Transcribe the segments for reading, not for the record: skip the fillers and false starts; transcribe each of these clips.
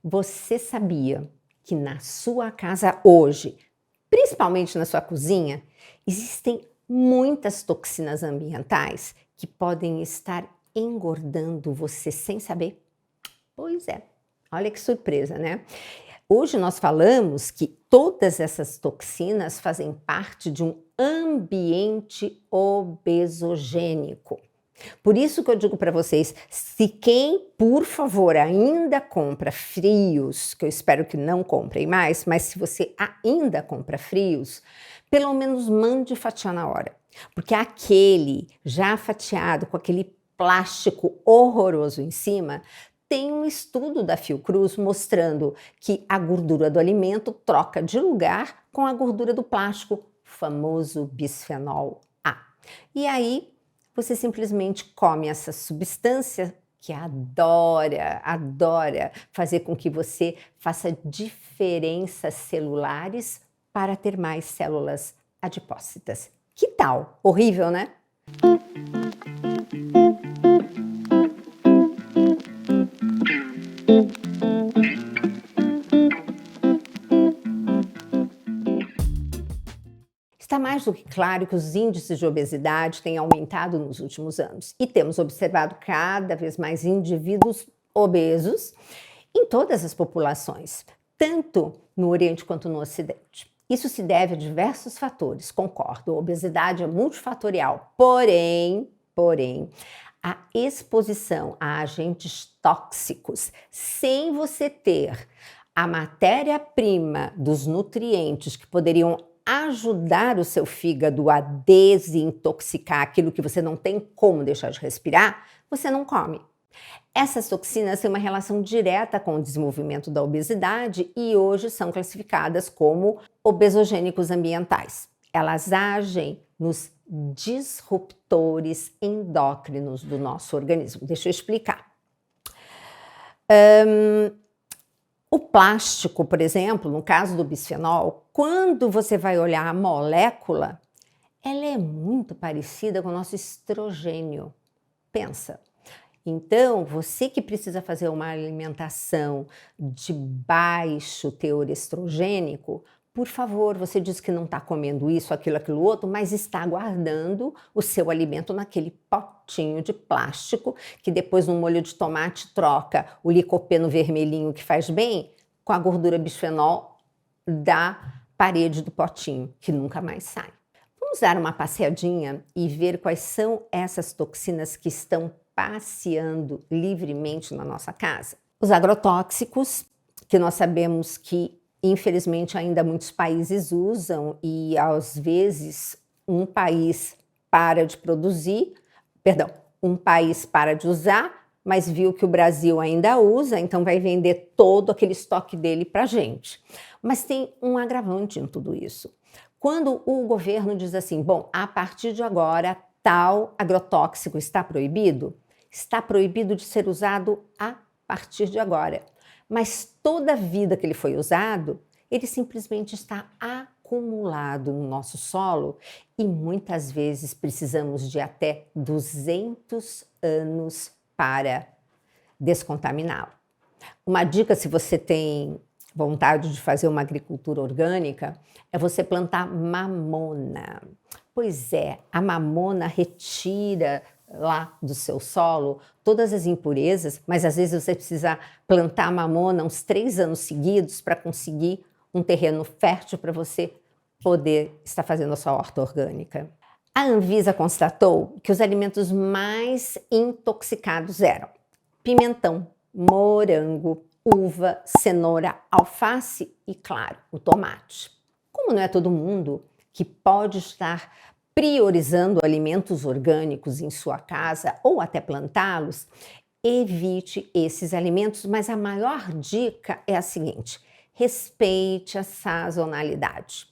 Você sabia que na sua casa hoje, principalmente na sua cozinha, existem muitas toxinas ambientais que podem estar engordando você sem saber? Pois é, olha que surpresa, né? Hoje nós falamos que todas essas toxinas fazem parte de um ambiente obesogênico. Por isso que eu digo para vocês, se quem, por favor, ainda compra frios, que eu espero que não comprem mais, mas se você ainda compra frios, pelo menos mande fatiar na hora. Porque aquele já fatiado, com aquele plástico horroroso em cima, tem um estudo da Fiocruz mostrando que a gordura do alimento troca de lugar com a gordura do plástico, o famoso bisfenol A. E aí, você simplesmente come essa substância que adora fazer com que você faça diferenças celulares para ter mais células adipócitas. Que tal? Horrível, né? Está mais do que claro que os índices de obesidade têm aumentado nos últimos anos e temos observado cada vez mais indivíduos obesos em todas as populações, tanto no Oriente quanto no Ocidente. Isso se deve a diversos fatores, concordo, a obesidade é multifatorial, porém, a exposição a agentes tóxicos sem você ter a matéria-prima dos nutrientes que poderiam ajudar o seu fígado a desintoxicar aquilo que você não tem como deixar de respirar, você não come. Essas toxinas têm uma relação direta com o desenvolvimento da obesidade e hoje são classificadas como obesogênicos ambientais. Elas agem nos disruptores endócrinos do nosso organismo. Deixa eu explicar. O plástico, por exemplo, no caso do bisfenol, quando você vai olhar a molécula, ela é muito parecida com o nosso estrogênio. Pensa. Então, você que precisa fazer uma alimentação de baixo teor estrogênico, por favor, você diz que não está comendo isso, aquilo outro, mas está guardando o seu alimento naquele potinho de plástico, que depois no molho de tomate troca o licopeno vermelhinho que faz bem com a gordura bisfenol da parede do potinho, que nunca mais sai. Vamos dar uma passeadinha e ver quais são essas toxinas que estão passeando livremente na nossa casa. Os agrotóxicos, que nós sabemos que infelizmente ainda muitos países usam e às vezes um país para de produzir, um país para de usar, mas viu que o Brasil ainda usa, então vai vender todo aquele estoque dele para a gente. Mas tem um agravante em tudo isso. Quando o governo diz assim, bom, a partir de agora tal agrotóxico está proibido de ser usado a partir de agora. Mas toda a vida que ele foi usado, ele simplesmente está acumulado no nosso solo e muitas vezes precisamos de até 200 anos para descontaminá-lo. Uma dica, se você tem vontade de fazer uma agricultura orgânica, é você plantar mamona. Pois é, a mamona retira lá do seu solo todas as impurezas, mas às vezes você precisa plantar a mamona uns 3 anos seguidos para conseguir um terreno fértil para você poder estar fazendo a sua horta orgânica. A Anvisa constatou que os alimentos mais intoxicados eram pimentão, morango, uva, cenoura, alface e, claro, o tomate. Como não é todo mundo que pode estar priorizando alimentos orgânicos em sua casa ou até plantá-los, evite esses alimentos, mas a maior dica é a seguinte: respeite a sazonalidade.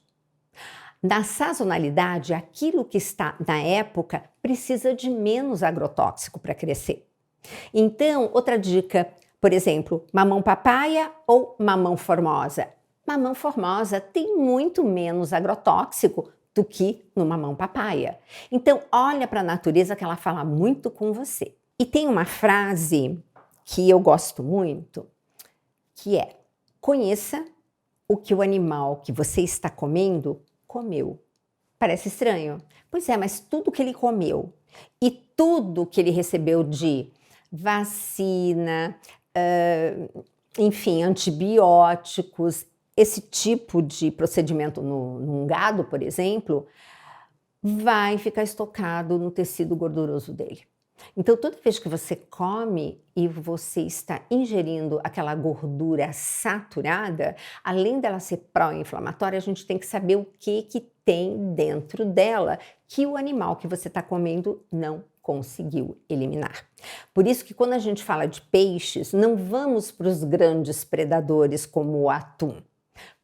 Na sazonalidade, aquilo que está na época precisa de menos agrotóxico para crescer. Então, outra dica, por exemplo, mamão papaya ou mamão formosa. Mamão formosa tem muito menos agrotóxico do que no mamão papaya. Então, olha para a natureza que ela fala muito com você. E tem uma frase que eu gosto muito, que é: conheça o que o animal que você está comendo comeu. Parece estranho? Pois é, mas tudo que ele comeu e tudo que ele recebeu de vacina, enfim, antibióticos, esse tipo de procedimento num gado, por exemplo, vai ficar estocado no tecido gorduroso dele. Então, toda vez que você come e você está ingerindo aquela gordura saturada, além dela ser pró-inflamatória, a gente tem que saber o que tem dentro dela que o animal que você está comendo não conseguiu eliminar. Por isso que quando a gente fala de peixes, não vamos para os grandes predadores como o atum.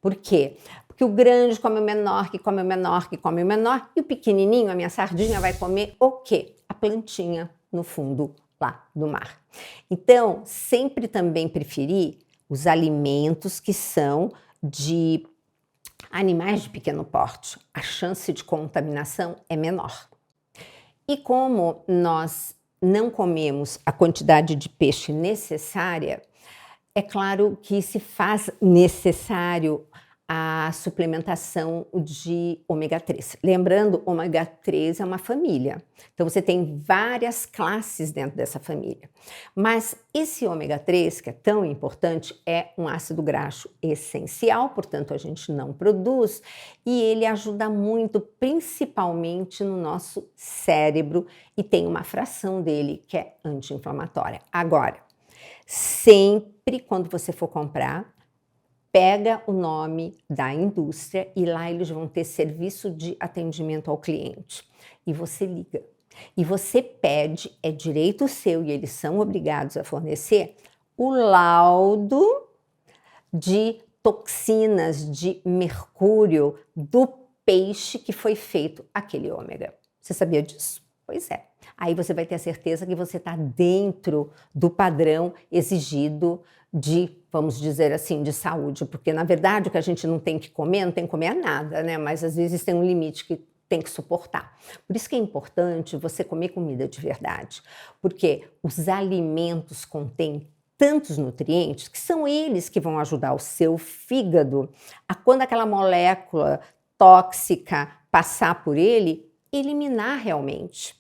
Por quê? Porque o grande come o menor, que come o menor, que come o menor, e o pequenininho, a minha sardinha, vai comer o quê? A plantinha no fundo lá do mar. Então, sempre também preferir os alimentos que são de animais de pequeno porte. A chance de contaminação é menor. E como nós não comemos a quantidade de peixe necessária, é claro que se faz necessário a suplementação de ômega 3. Lembrando, ômega 3 é uma família. Então você tem várias classes dentro dessa família. Mas esse ômega 3, que é tão importante, é um ácido graxo essencial, portanto a gente não produz, e ele ajuda muito, principalmente no nosso cérebro, e tem uma fração dele que é anti-inflamatória. Agora, sempre quando você for comprar, pega o nome da indústria e lá eles vão ter serviço de atendimento ao cliente. E você liga. E você pede, é direito seu e eles são obrigados a fornecer o laudo de toxinas de mercúrio do peixe que foi feito aquele ômega. Você sabia disso? Pois é. Aí você vai ter a certeza que você está dentro do padrão exigido de, vamos dizer assim, de saúde, porque na verdade o que a gente não tem que comer nada, né? Mas às vezes tem um limite que tem que suportar. Por isso que é importante você comer comida de verdade, porque os alimentos contêm tantos nutrientes que são eles que vão ajudar o seu fígado a, quando aquela molécula tóxica passar por ele, eliminar realmente.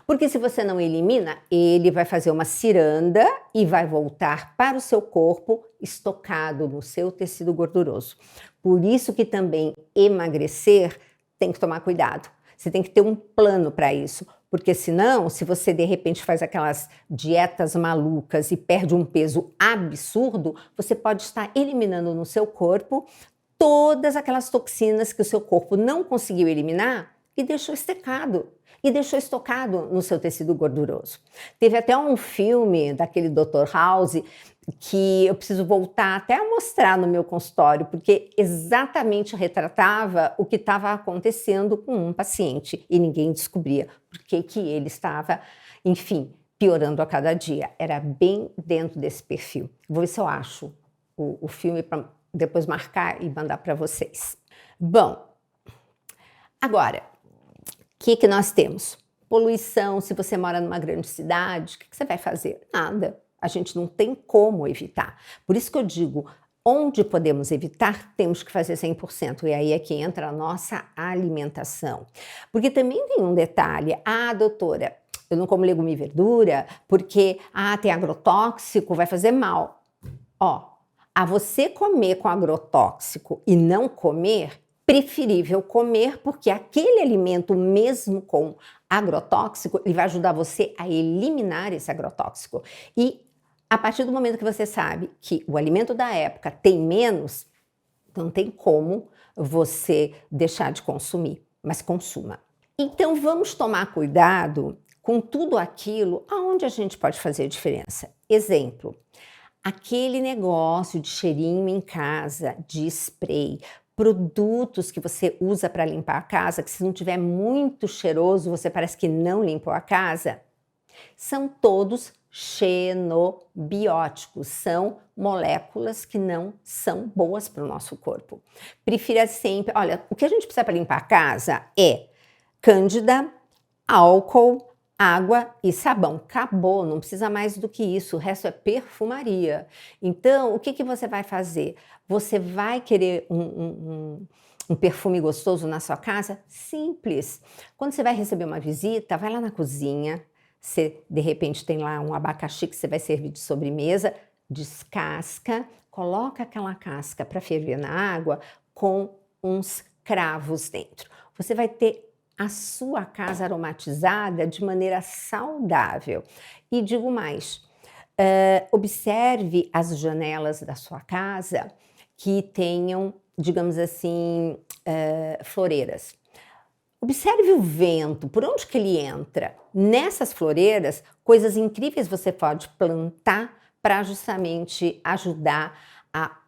Porque se você não elimina, ele vai fazer uma ciranda e vai voltar para o seu corpo estocado no seu tecido gorduroso. Por isso que também emagrecer tem que tomar cuidado. Você tem que ter um plano para isso, porque senão, se você de repente faz aquelas dietas malucas e perde um peso absurdo, você pode estar eliminando no seu corpo todas aquelas toxinas que o seu corpo não conseguiu eliminar e deixou estocado. E deixou estocado no seu tecido gorduroso. Teve até um filme daquele Dr. House que eu preciso voltar até a mostrar no meu consultório, porque exatamente retratava o que estava acontecendo com um paciente e ninguém descobria por que ele estava, enfim, piorando a cada dia. Era bem dentro desse perfil. Vou ver se eu acho o filme para depois marcar e mandar para vocês. Bom, agora, o que nós temos? Poluição. Se você mora numa grande cidade, o que você vai fazer? Nada. A gente não tem como evitar. Por isso que eu digo, onde podemos evitar, temos que fazer 100%. E aí é que entra a nossa alimentação. Porque também tem um detalhe. Ah, doutora, eu não como legume e verdura porque tem agrotóxico, vai fazer mal. A você comer com agrotóxico e não comer, preferível comer, porque aquele alimento, mesmo com agrotóxico, ele vai ajudar você a eliminar esse agrotóxico. E a partir do momento que você sabe que o alimento da época tem menos, não tem como você deixar de consumir, mas consuma. Então vamos tomar cuidado com tudo aquilo aonde a gente pode fazer diferença. Exemplo, aquele negócio de cheirinho em casa, de spray, produtos que você usa para limpar a casa, que se não tiver muito cheiroso, você parece que não limpou a casa, são todos xenobióticos, são moléculas que não são boas para o nosso corpo. Prefira sempre, olha, o que a gente precisa para limpar a casa é cândida, álcool, água e sabão. Acabou, não precisa mais do que isso, o resto é perfumaria. Então, o que você vai fazer? Você vai querer um perfume gostoso na sua casa? Simples. Quando você vai receber uma visita, vai lá na cozinha, você de repente tem lá um abacaxi que você vai servir de sobremesa, descasca, coloca aquela casca para ferver na água com uns cravos dentro. Você vai ter a sua casa aromatizada de maneira saudável. E digo mais, observe as janelas da sua casa que tenham, digamos assim, floreiras. Observe o vento, por onde que ele entra. Nessas floreiras, coisas incríveis você pode plantar para justamente ajudar a...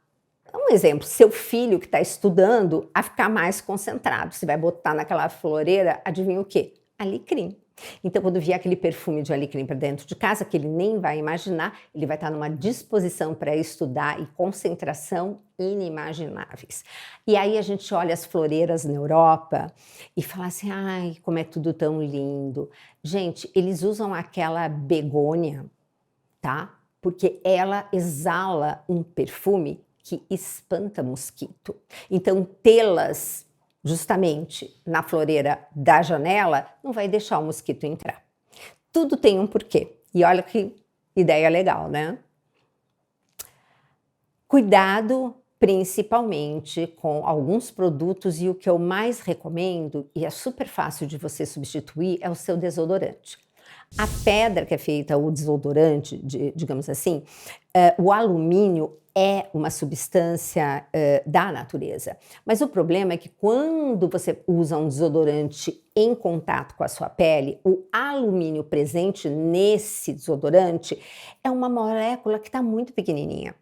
Um exemplo, seu filho que está estudando a ficar mais concentrado. Você vai botar naquela floreira, adivinha o quê? Alecrim. Então, quando vier aquele perfume de alecrim para dentro de casa, que ele nem vai imaginar, ele vai estar numa disposição para estudar e concentração inimagináveis. E aí a gente olha as floreiras na Europa e fala assim, ai, como é tudo tão lindo. Gente, eles usam aquela begônia, tá? Porque ela exala um perfume que espanta mosquito. Então, tê-las justamente na floreira da janela não vai deixar o mosquito entrar. Tudo tem um porquê. E olha que ideia legal, né? Cuidado principalmente com alguns produtos, e o que eu mais recomendo, e é super fácil de você substituir, é o seu desodorante. A pedra que é feita, o desodorante, digamos assim, o alumínio é uma substância da natureza. Mas o problema é que quando você usa um desodorante em contato com a sua pele, o alumínio presente nesse desodorante é uma molécula que está muito pequenininha.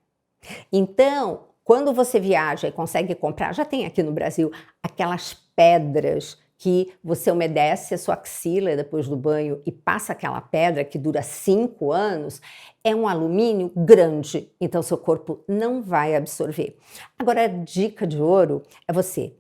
Então, quando você viaja e consegue comprar, já tem aqui no Brasil, aquelas pedras que você umedece a sua axila depois do banho e passa aquela pedra que dura 5 anos, é um alumínio grande, então seu corpo não vai absorver. Agora, a dica de ouro é você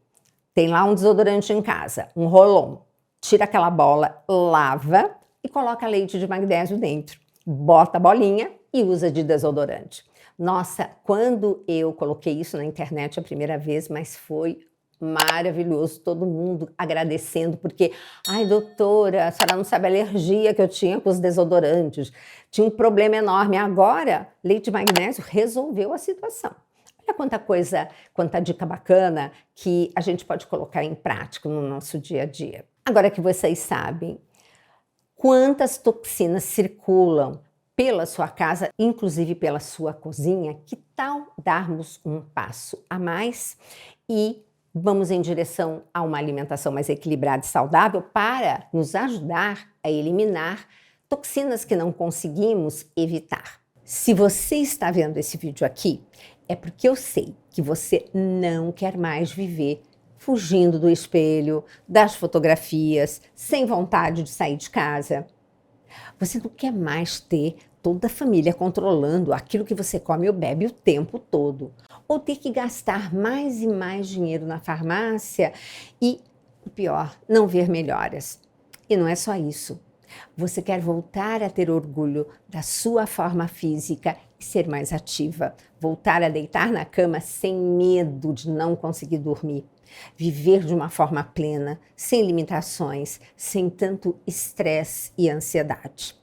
tem lá um desodorante em casa, um Rolon, tira aquela bola, lava e coloca leite de magnésio dentro. Bota a bolinha e usa de desodorante. Nossa, quando eu coloquei isso na internet a primeira vez, mas foi maravilhoso, todo mundo agradecendo, porque, ai doutora, a senhora não sabe a alergia que eu tinha com os desodorantes, tinha um problema enorme, agora leite de magnésio resolveu a situação. Olha quanta coisa, quanta dica bacana que a gente pode colocar em prática no nosso dia a dia. Agora que vocês sabem quantas toxinas circulam pela sua casa, inclusive pela sua cozinha, que tal darmos um passo a mais e vamos em direção a uma alimentação mais equilibrada e saudável para nos ajudar a eliminar toxinas que não conseguimos evitar. Se você está vendo esse vídeo aqui, é porque eu sei que você não quer mais viver fugindo do espelho, das fotografias, sem vontade de sair de casa. Você não quer mais ter toda a família controlando aquilo que você come ou bebe o tempo todo. Ou ter que gastar mais e mais dinheiro na farmácia e, o pior, não ver melhoras. E não é só isso. Você quer voltar a ter orgulho da sua forma física e ser mais ativa. Voltar a deitar na cama sem medo de não conseguir dormir. Viver de uma forma plena, sem limitações, sem tanto estresse e ansiedade.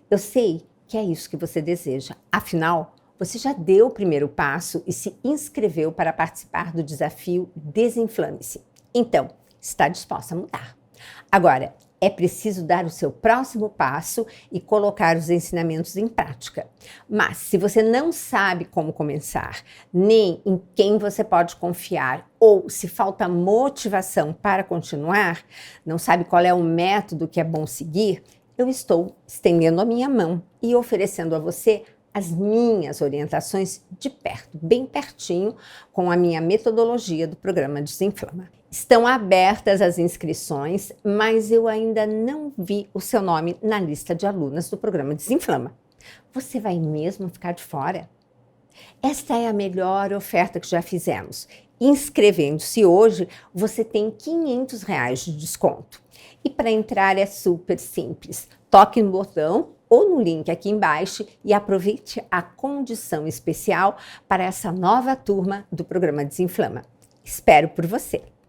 Eu sei que é isso que você deseja. Afinal, você já deu o primeiro passo e se inscreveu para participar do desafio Desinflame-se. Então, está disposta a mudar. Agora, é preciso dar o seu próximo passo e colocar os ensinamentos em prática. Mas, se você não sabe como começar, nem em quem você pode confiar, ou se falta motivação para continuar, não sabe qual é o método que é bom seguir, eu estou estendendo a minha mão e oferecendo a você as minhas orientações de perto, bem pertinho, com a minha metodologia do programa Desinflama. Estão abertas as inscrições, mas eu ainda não vi o seu nome na lista de alunas do programa Desinflama. Você vai mesmo ficar de fora? Esta é a melhor oferta que já fizemos. Inscrevendo-se hoje, você tem R$ 500 de desconto. E para entrar é super simples. toque no botão ou no link aqui embaixo e aproveite a condição especial para essa nova turma do programa Desinflama. Espero por você!